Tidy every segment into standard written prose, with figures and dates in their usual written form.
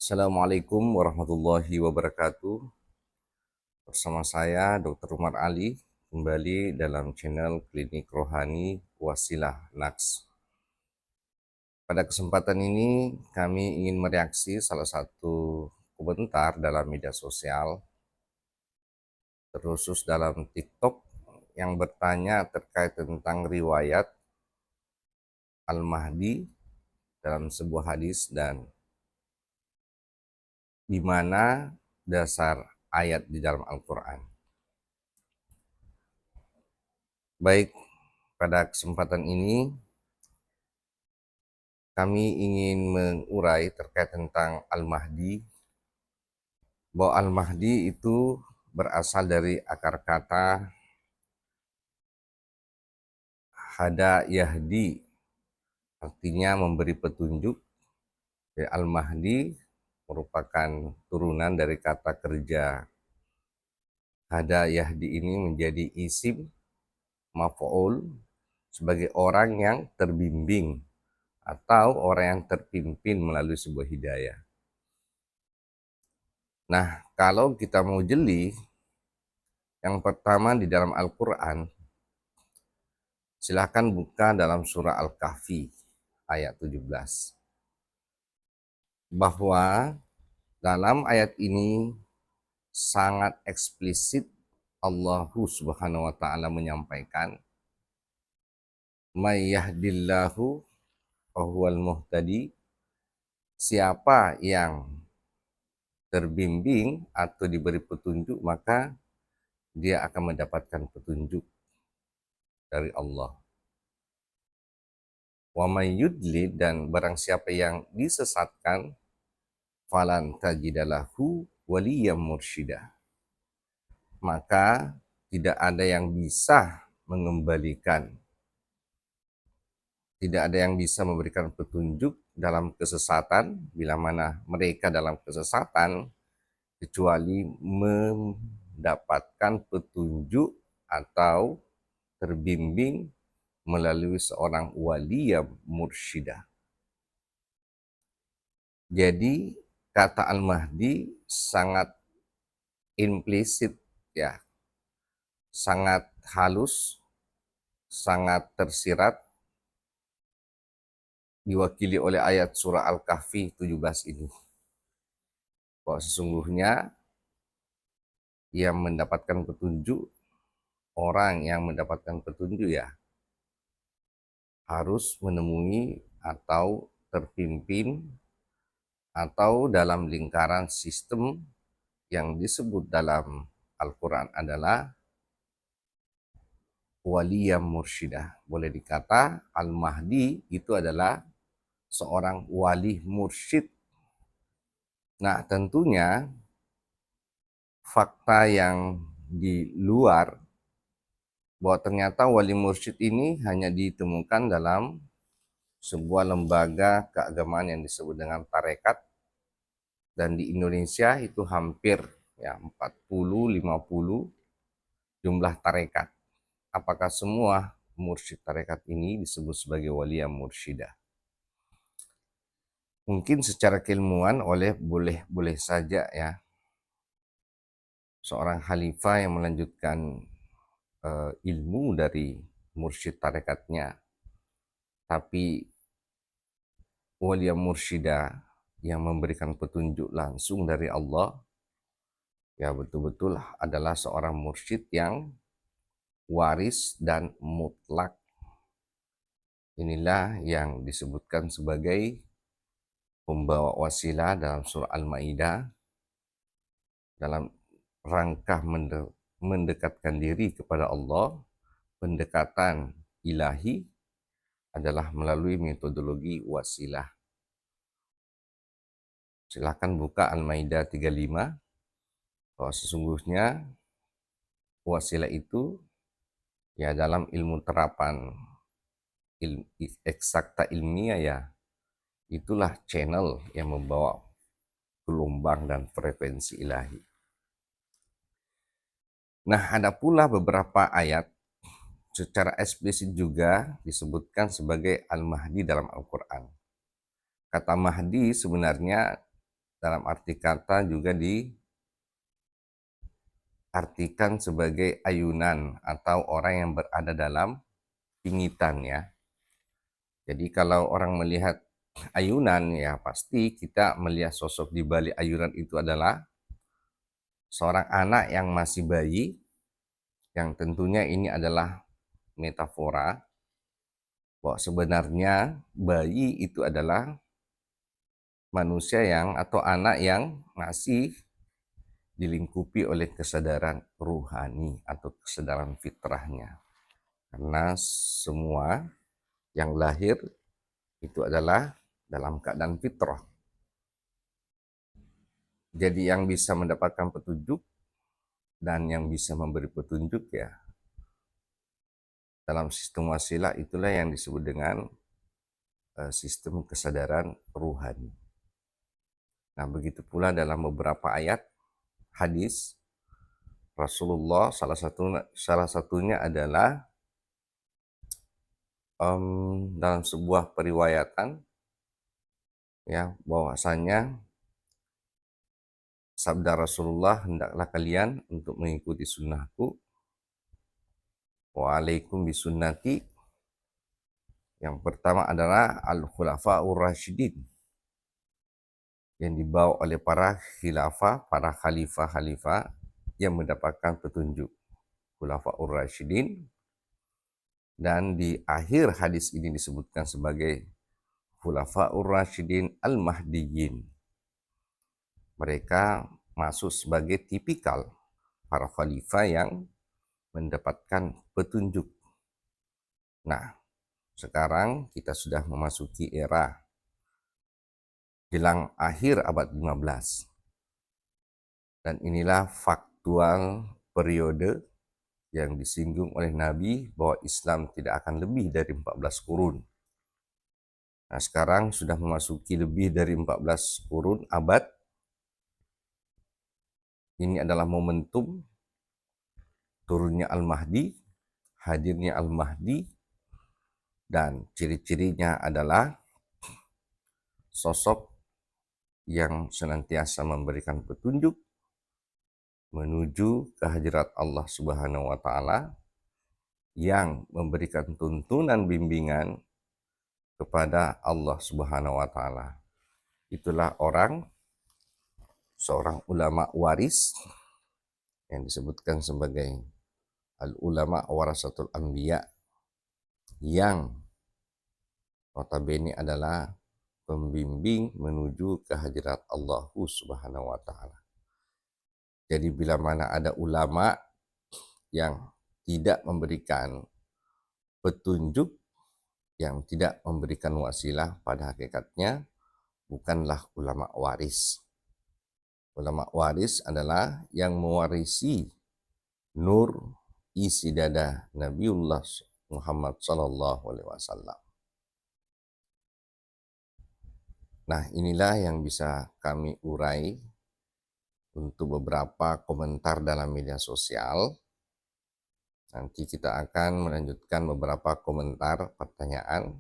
Assalamualaikum warahmatullahi wabarakatuh. Bersama saya Dr. Umar Ali kembali dalam channel Klinik Rohani Wasilah Naks. Pada kesempatan ini kami ingin mereaksi salah satu komentar dalam media sosial, terkhusus dalam TikTok, yang bertanya terkait tentang riwayat Al-Mahdi dalam sebuah hadis dan di mana dasar ayat di dalam Al-Quran. Baik, pada kesempatan ini kami ingin mengurai terkait tentang Al-Mahdi, bahwa Al-Mahdi itu berasal dari akar kata hada yahdi, artinya memberi petunjuk. Al-Mahdi merupakan turunan dari kata kerja hada yahdi, ini menjadi isim maf'ul sebagai orang yang terbimbing atau orang yang terpimpin melalui sebuah hidayah. Nah, kalau kita mau jeli, yang pertama di dalam Al-Quran, silahkan buka dalam surah Al-Kahfi ayat 17. Bahwa dalam ayat ini sangat eksplisit Allah Subhanahu wa taala menyampaikan, may yahdillahu fahuwal muhtadi, siapa yang terbimbing atau diberi petunjuk maka dia akan mendapatkan petunjuk dari Allah. Wa may yudlil, dan barang siapa yang disesatkan, falan tajidalahu waliyam mursyida, maka tidak ada yang bisa mengembalikan, tidak ada yang bisa memberikan petunjuk dalam kesesatan, bila mana mereka dalam kesesatan, kecuali mendapatkan petunjuk atau terbimbing melalui seorang waliyam mursyida. Jadi kata Al-Mahdi sangat implisit, ya, sangat halus, sangat tersirat, diwakili oleh ayat surah Al-Kahfi 17 ini, bahwa sesungguhnya yang mendapatkan petunjuk, orang yang mendapatkan petunjuk ya harus menemui atau terpimpin atau dalam lingkaran sistem yang disebut dalam Al-Quran adalah waliyam mursyidah. Boleh dikata Al-Mahdi itu adalah seorang wali mursyid. Nah, tentunya fakta yang di luar, bahwa ternyata wali mursyid ini hanya ditemukan dalam sebuah lembaga keagamaan yang disebut dengan tarekat, dan di Indonesia itu hampir ya 40-50 jumlah tarekat. Apakah semua mursyid tarekat ini disebut sebagai waliyah mursyidah? Mungkin secara keilmuan boleh saja ya seorang khalifah yang melanjutkan ilmu dari mursyid tarekatnya, tapi waliyah mursyidah yang memberikan petunjuk langsung dari Allah, ya betul-betul adalah seorang mursyid yang waris dan mutlak. Inilah yang disebutkan sebagai pembawa wasilah dalam surah Al-Maidah, dalam rangka mendekatkan diri kepada Allah. Pendekatan ilahi adalah melalui metodologi wasilah. Silahkan buka Al-Maidah 35, bahwa sesungguhnya wasilah itu ya dalam ilmu terapan eksakta ilmiah ya, itulah channel yang membawa gelombang dan frekuensi ilahi. Nah, ada pula beberapa ayat secara eksplisit juga disebutkan sebagai Al-Mahdi dalam Al-Quran. Kata Mahdi sebenarnya dalam arti kata juga diartikan sebagai ayunan atau orang yang berada dalam pingitan ya. Jadi kalau orang melihat ayunan ya pasti kita melihat sosok di balik ayunan itu adalah seorang anak yang masih bayi, yang tentunya ini adalah metafora bahwa sebenarnya bayi itu adalah manusia yang atau anak yang masih dilingkupi oleh kesadaran ruhani atau kesadaran fitrahnya. Karena semua yang lahir itu adalah dalam keadaan fitrah. Jadi yang bisa mendapatkan petunjuk dan yang bisa memberi petunjuk ya dalam sistem wasilah itulah yang disebut dengan sistem kesadaran ruhani. Nah, begitu pula dalam beberapa ayat hadis Rasulullah salah satunya adalah dalam sebuah periwayatan ya bahwasanya sabda Rasulullah, hendaklah kalian untuk mengikuti sunnahku, wa alaikum bisunnati. Yang pertama adalah al-khulafa'ur rasyidin, yang dibawa oleh para khilafah, para khalifah-khalifah yang mendapatkan petunjuk. Khulafa'ur rasyidin, dan di akhir hadis ini disebutkan sebagai khulafa'ur rasyidin al-mahdiyyin. Mereka masuk sebagai tipikal para khalifah yang mendapatkan petunjuk. Nah, sekarang kita sudah memasuki era jelang akhir abad 15. Dan inilah faktual periode yang disinggung oleh Nabi bahwa Islam tidak akan lebih dari 14 kurun. Nah, sekarang sudah memasuki lebih dari 14 kurun abad. Ini adalah momentum turunnya Al-Mahdi, hadirnya Al-Mahdi, dan ciri-cirinya adalah sosok yang senantiasa memberikan petunjuk menuju kehadirat Allah Subhanahu wa taala, yang memberikan tuntunan bimbingan kepada Allah Subhanahu wa taala. Itulah seorang ulama waris yang disebutkan sebagai al-ulama warasatul anbiya, yang notabene adalah pembimbing menuju kehadirat Allah Subhanahu wa taala. Jadi bila mana ada ulama yang tidak memberikan petunjuk, yang tidak memberikan wasilah, pada hakikatnya bukanlah ulama waris. Ulama waris adalah yang mewarisi nur isi dada Nabiullah Muhammad sallallahu alaihi wasallam. Nah, inilah yang bisa kami urai untuk beberapa komentar dalam media sosial. Nanti kita akan melanjutkan beberapa komentar pertanyaan.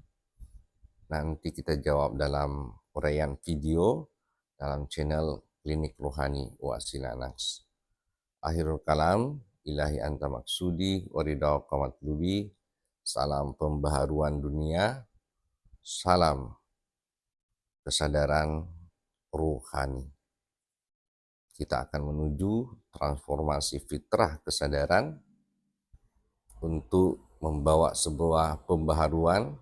Nanti kita jawab dalam uraian video dalam channel Klinik Ruhani Wasilanax. Akhirul kalam, ilahi anta maksudi, waridau qamatlubi. Salam pembaharuan dunia, salam kesadaran ruhani. Kita akan menuju transformasi fitrah kesadaran untuk membawa sebuah pembaharuan,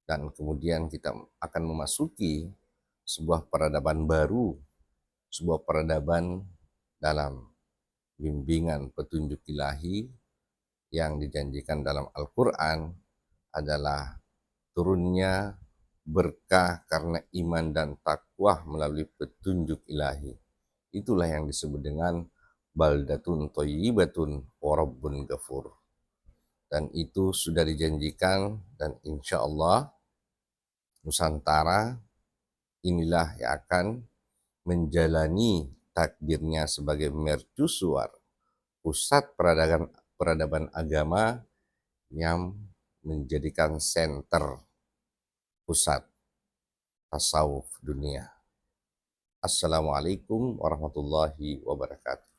dan kemudian kita akan memasuki sebuah peradaban baru, sebuah peradaban dalam bimbingan petunjuk ilahi yang dijanjikan dalam Al-Quran adalah turunnya berkah karena iman dan takwa melalui petunjuk ilahi. Itulah yang disebut dengan baldatun thayyibatun wa rabbun ghafur. Dan itu sudah dijanjikan, dan insya Allah Nusantara inilah yang akan menjalani takdirnya sebagai mercusuar, pusat peradaban agama yang menjadikan senter pusat tasawuf dunia. Assalamualaikum warahmatullahi wabarakatuh.